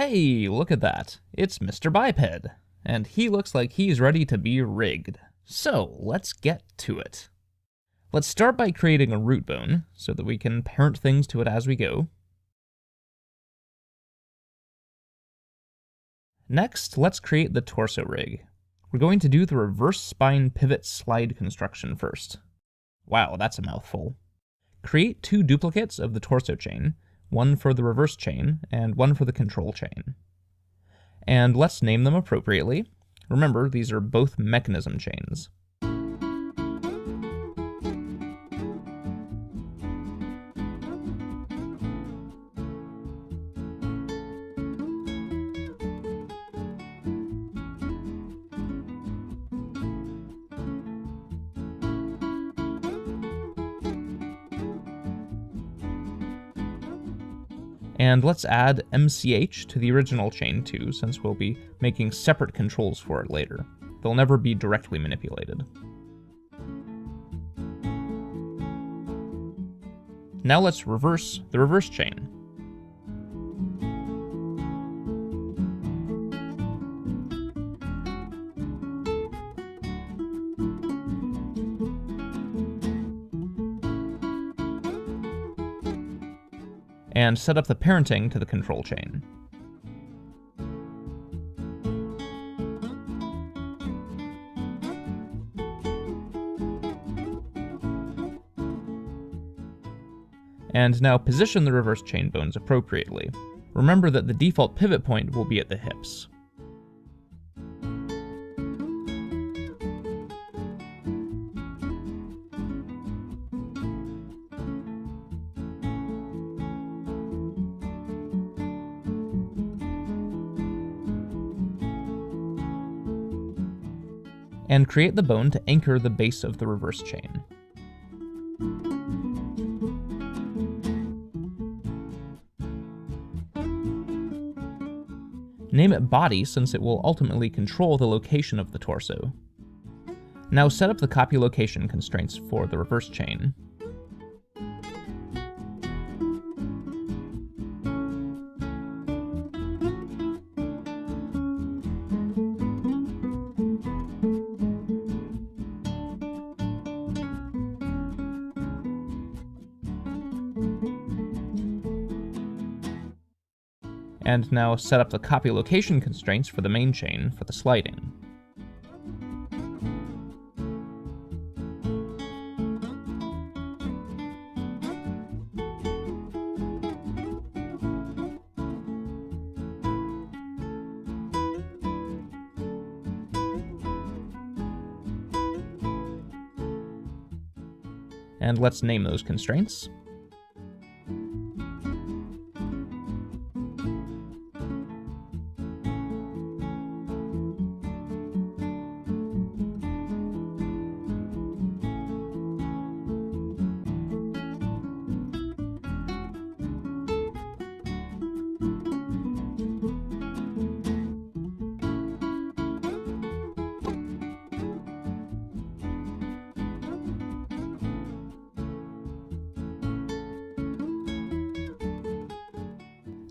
Hey, look at that. It's Mr. Biped, and he looks like he's ready to be rigged. So, let's get to it. Let's start by creating a root bone, so that we can parent things to it as we go. Next, let's create the torso rig. We're going to do the reverse spine pivot slide construction first. Wow, that's a mouthful. Create 2 duplicates of the torso chain, one for the reverse chain, and one for the control chain. And let's name them appropriately. Remember, these are both mechanism chains. And let's add MCH to the original chain too, since we'll be making separate controls for it later. They'll never be directly manipulated. Now let's reverse the reverse chain. And set up the parenting to the control chain. And now position the reverse chain bones appropriately. Remember that the default pivot point will be at the hips. And create the bone to anchor the base of the reverse chain. Name it body since it will ultimately control the location of the torso. Now set up the copy location constraints for the reverse chain. And now set up the copy location constraints for the main chain for the sliding. And let's name those constraints.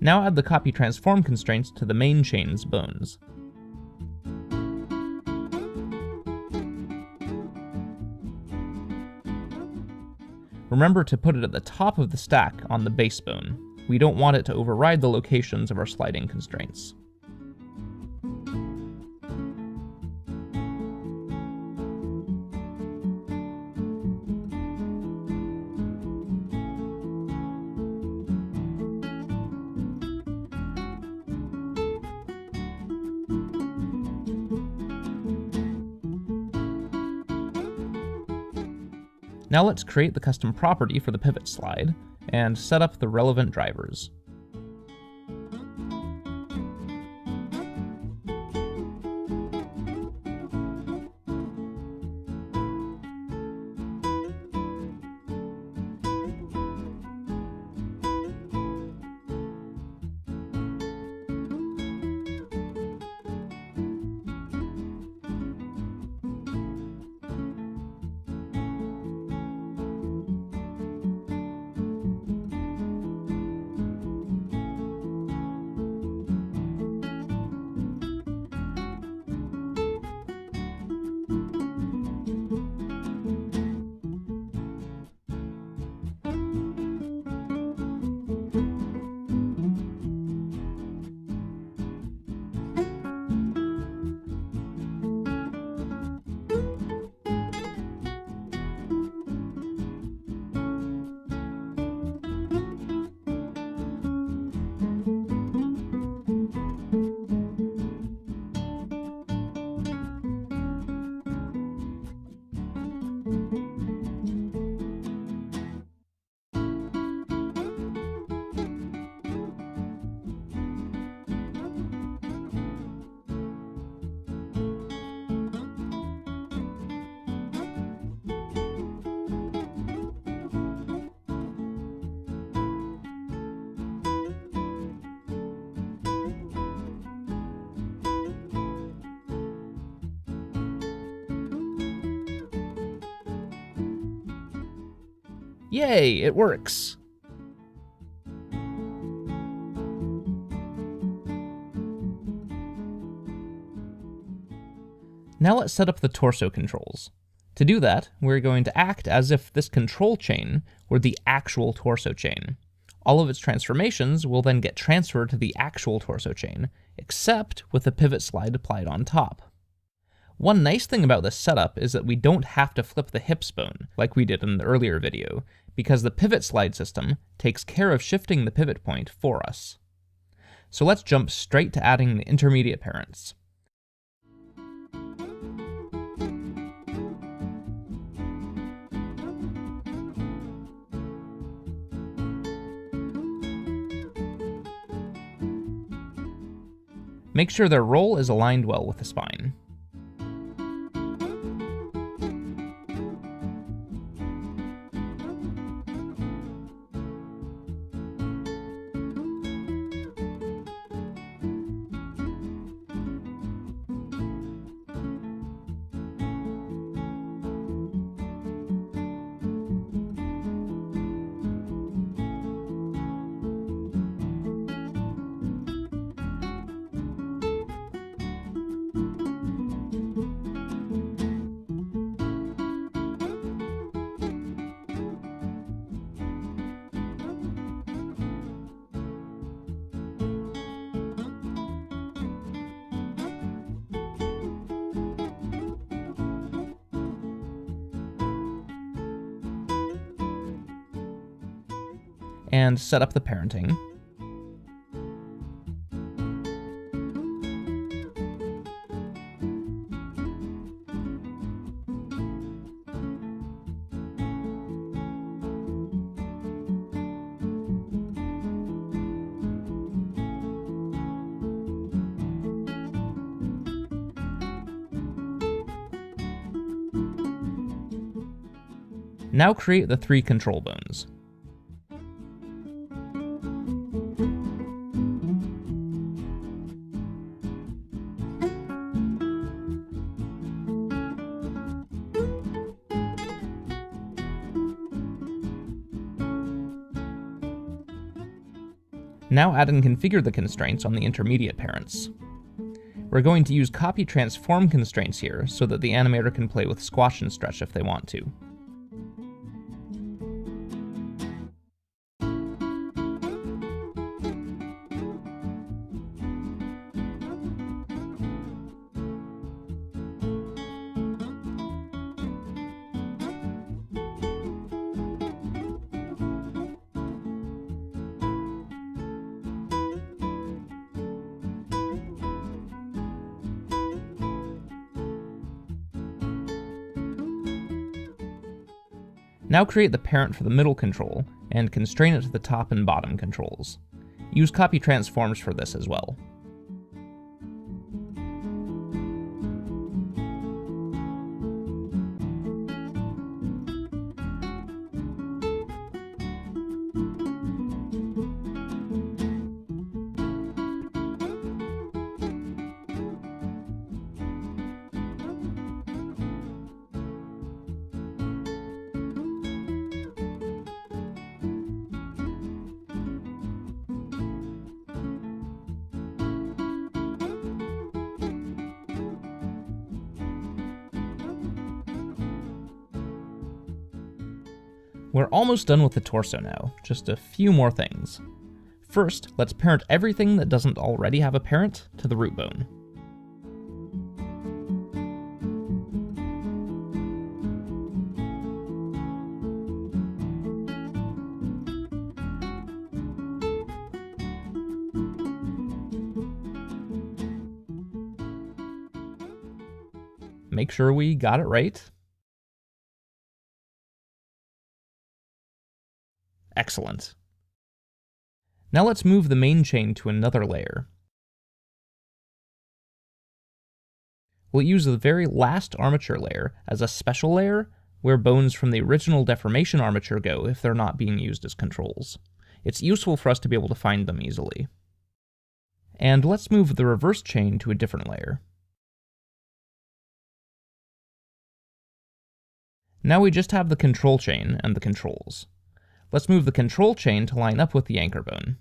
Now add the copy transform constraints to the main chain's bones. Remember to put it at the top of the stack on the base bone. We don't want it to override the locations of our sliding constraints. Now let's create the custom property for the pivot slide, and set up the relevant drivers. Yay, it works! Now let's set up the torso controls. To do that, we're going to act as if this control chain were the actual torso chain. All of its transformations will then get transferred to the actual torso chain, except with the pivot slide applied on top. One nice thing about this setup is that we don't have to flip the hips bone, like we did in the earlier video, because the pivot slide system takes care of shifting the pivot point for us. So let's jump straight to adding the intermediate parents. Make sure their roll is aligned well with the spine. And set up the parenting. Now create the 3 control bones. Now add and configure the constraints on the intermediate parents. We're going to use copy transform constraints here so that the animator can play with squash and stretch if they want to. Now create the parent for the middle control, and constrain it to the top and bottom controls. Use copy transforms for this as well. We're almost done with the torso now, just a few more things. First, let's parent everything that doesn't already have a parent to the root bone. Make sure we got it right. Excellent. Now let's move the main chain to another layer. We'll use the very last armature layer as a special layer where bones from the original deformation armature go if they're not being used as controls. It's useful for us to be able to find them easily. And let's move the reverse chain to a different layer. Now we just have the control chain and the controls. Let's move the control chain to line up with the anchor bone.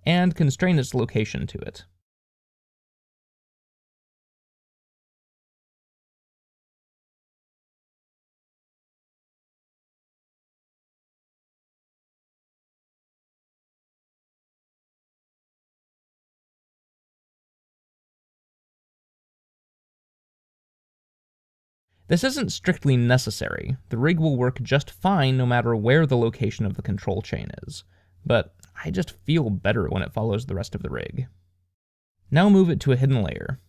And constrain its location to it. This isn't strictly necessary. The rig will work just fine no matter where the location of the control chain is, but I just feel better when it follows the rest of the rig. Now move it to a hidden layer.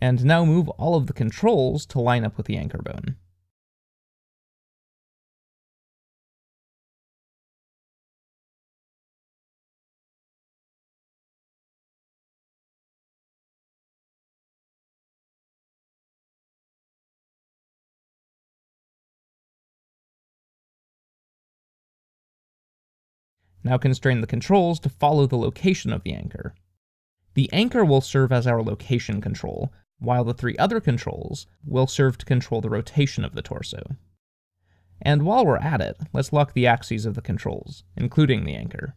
And now move all of the controls to line up with the anchor bone. Now constrain the controls to follow the location of the anchor. The anchor will serve as our location control, while the 3 other controls will serve to control the rotation of the torso. And while we're at it, let's lock the axes of the controls, including the anchor.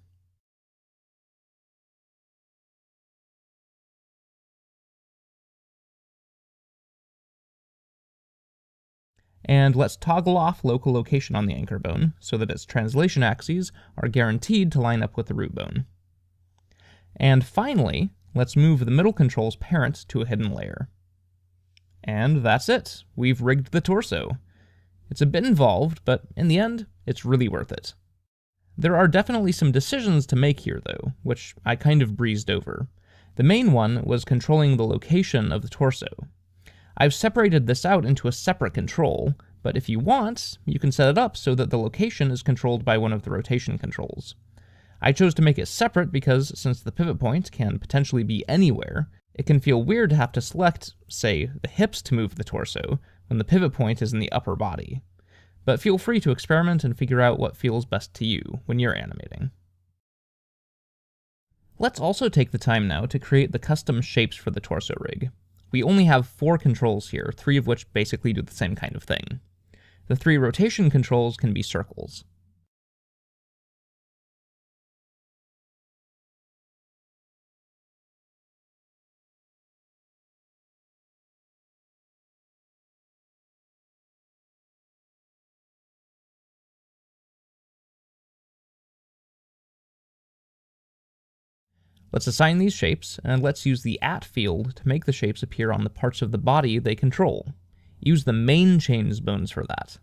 And let's toggle off local location on the anchor bone so that its translation axes are guaranteed to line up with the root bone. And finally, let's move the middle control's parent to a hidden layer. And that's it. We've rigged the torso. It's a bit involved, but in the end, it's really worth it. There are definitely some decisions to make here though, which I kind of breezed over. The main one was controlling the location of the torso. I've separated this out into a separate control, but if you want, you can set it up so that the location is controlled by one of the rotation controls. I chose to make it separate because since the pivot point can potentially be anywhere, it can feel weird to have to select, say, the hips to move the torso when the pivot point is in the upper body. But feel free to experiment and figure out what feels best to you when you're animating. Let's also take the time now to create the custom shapes for the torso rig. We only have 4 controls here, 3 of which basically do the same kind of thing. The 3 rotation controls can be circles. Let's assign these shapes, and let's use the at field to make the shapes appear on the parts of the body they control. Use the main chain's bones for that.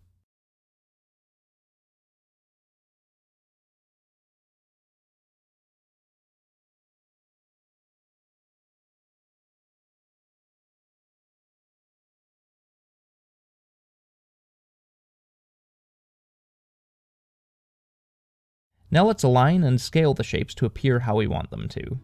Now let's align and scale the shapes to appear how we want them to.